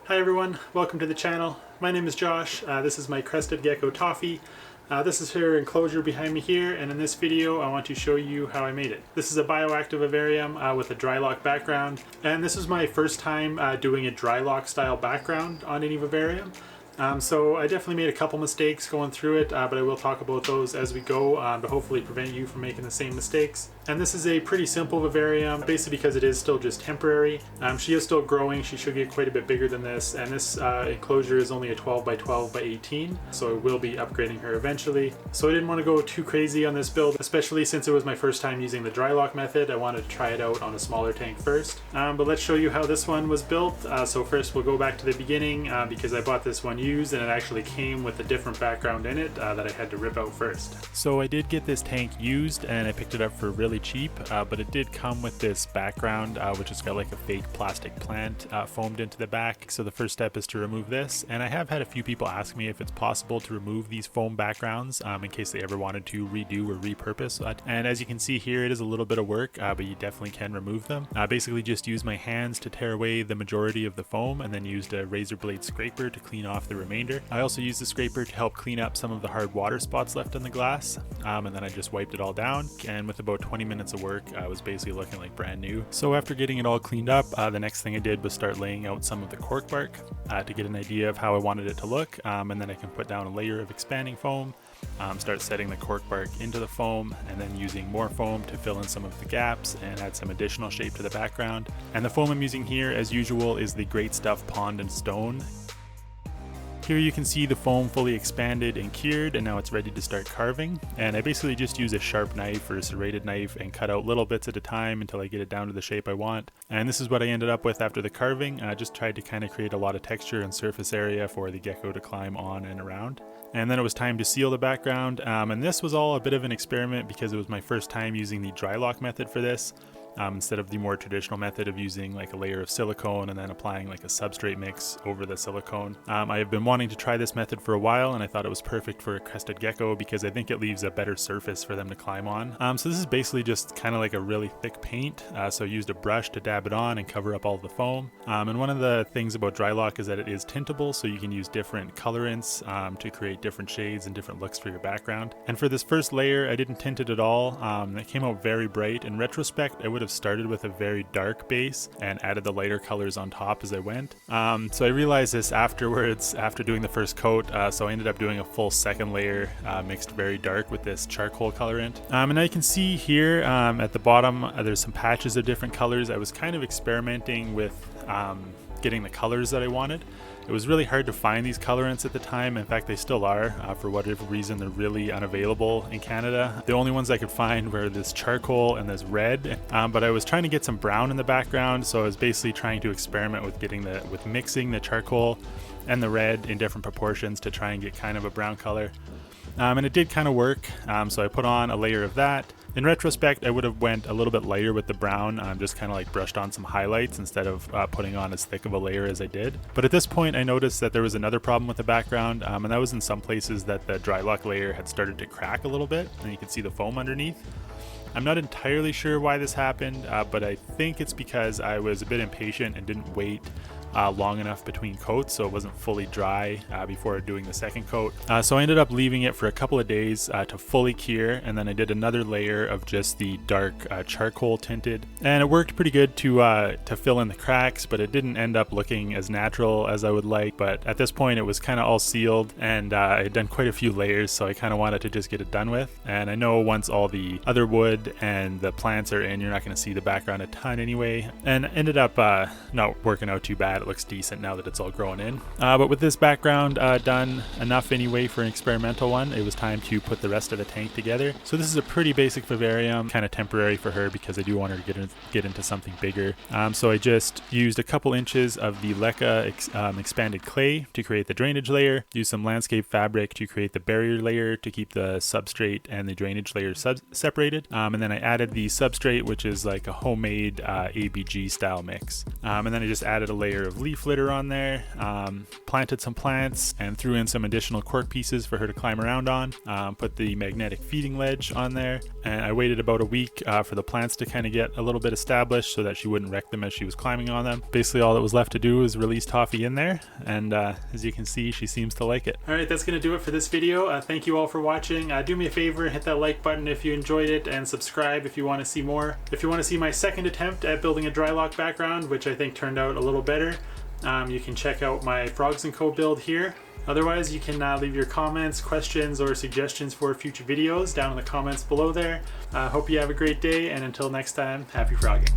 Hi everyone, welcome to the channel. My name is Josh. This is my Crested Gecko Toffee. This is her enclosure behind me here, and in this video I want to show you how I made it. This is a bioactive vivarium with a dry lock background, and this is my first time doing a dry lock style background on any vivarium. So I definitely made a couple mistakes going through it, but I will talk about those as we go to hopefully prevent you from making the same mistakes. And this is a pretty simple vivarium, basically because it is still just temporary. She is still growing, she should get quite a bit bigger than this, and this enclosure is only a 12 by 12 by 18, so I will be upgrading her eventually. So I didn't want to go too crazy on this build, especially since it was my first time using the dry lock method. I wanted to try it out on a smaller tank first. But let's show you how this one was built. So first we'll go back to the beginning because I bought this one used and it actually came with a different background in it that I had to rip out first. So I did get this tank used and I picked it up for really cheap, but it did come with this background which has got like a fake plastic plant foamed into the back. So the first step is to remove this, and I have had a few people ask me if it's possible to remove these foam backgrounds in case they ever wanted to redo or repurpose it. And as you can see here, it is a little bit of work, but you definitely can remove them. Basically just use my hands to tear away the majority of the foam and then used a razor blade scraper to clean off the remainder. I also used the scraper to help clean up some of the hard water spots left on the glass, and then I just wiped it all down, and with about 20 minutes of work I was basically looking like brand new. So after getting it all cleaned up, the next thing I did was start laying out some of the cork bark to get an idea of how I wanted it to look, and then I can put down a layer of expanding foam, start setting the cork bark into the foam, and then using more foam to fill in some of the gaps and add some additional shape to the background. And the foam I'm using here, as usual, is the Great Stuff Pond and Stone. Here you can see the foam fully expanded and cured, and now it's ready to start carving. And I basically just use a sharp knife or a serrated knife and cut out little bits at a time until I get it down to the shape I want. And this is what I ended up with after the carving. I just tried to kind of create a lot of texture and surface area for the gecko to climb on and around. And then it was time to seal the background, and this was all a bit of an experiment because it was my first time using the dry lock method for this. Instead of the more traditional method of using like a layer of silicone and then applying like a substrate mix over the silicone. I have been wanting to try this method for a while, and I thought it was perfect for a crested gecko because I think it leaves a better surface for them to climb on. So this is basically just kind of like a really thick paint, so I used a brush to dab it on and cover up all the foam. And one of the things about dry lock is that it is tintable, so you can use different colorants to create different shades and different looks for your background. And for this first layer, I didn't tint it at all. It came out very bright. In retrospect, I would have started with a very dark base and added the lighter colors on top as I went. So I realized this afterwards, after doing the first coat, so I ended up doing a full second layer mixed very dark with this charcoal colorant. And now you can see here at the bottom there's some patches of different colors. I was kind of experimenting with getting the colors that I wanted. It was really hard to find these colorants at the time. In fact, they still are. For whatever reason, they're really unavailable in Canada. The only ones I could find were this charcoal and this red, but I was trying to get some brown in the background, so I was basically trying to experiment with mixing the charcoal and the red in different proportions to try and get kind of a brown color. And it did kind of work, so I put on a layer of that. In retrospect, I would have went a little bit lighter with the brown, just kind of like brushed on some highlights instead of putting on as thick of a layer as I did. But at this point I noticed that there was another problem with the background, and that was in some places that the dry lock layer had started to crack a little bit, and you can see the foam underneath. I'm not entirely sure why this happened, but I think it's because I was a bit impatient and didn't wait long enough between coats, so it wasn't fully dry before doing the second coat. So I ended up leaving it for a couple of days to fully cure, and then I did another layer of just the dark charcoal tinted, and it worked pretty good to fill in the cracks, but it didn't end up looking as natural as I would like. But at this point it was kind of all sealed, and I had done quite a few layers, so I kind of wanted to just get it done with. And I know once all the other wood and the plants are in, you're not going to see the background a ton anyway, and ended up not working out too bad. It looks decent now that it's all growing in. But with this background done enough anyway for an experimental one, it was time to put the rest of the tank together. So this is a pretty basic vivarium, kind of temporary for her because I do want her to get into something bigger. So I just used a couple inches of the Leca expanded clay to create the drainage layer, used some landscape fabric to create the barrier layer to keep the substrate and the drainage layer separated, and then I added the substrate, which is like a homemade ABG style mix, and then I just added a layer of leaf litter on there, planted some plants, and threw in some additional cork pieces for her to climb around on. Put the magnetic feeding ledge on there, and I waited about a week for the plants to kind of get a little bit established so that she wouldn't wreck them as she was climbing on them. Basically all that was left to do was release Toffee in there, and as you can see, she seems to like it. Alright, that's going to do it for this video. Thank you all for watching. Do me a favor, hit that like button if you enjoyed it, and subscribe if you want to see more. If you want to see my second attempt at building a dry lock background, which I think turned out a little better, you can check out my Frogs & Co build here. Otherwise, you can leave your comments, questions, or suggestions for future videos down in the comments below there. Hope you have a great day, and until next time, happy frogging.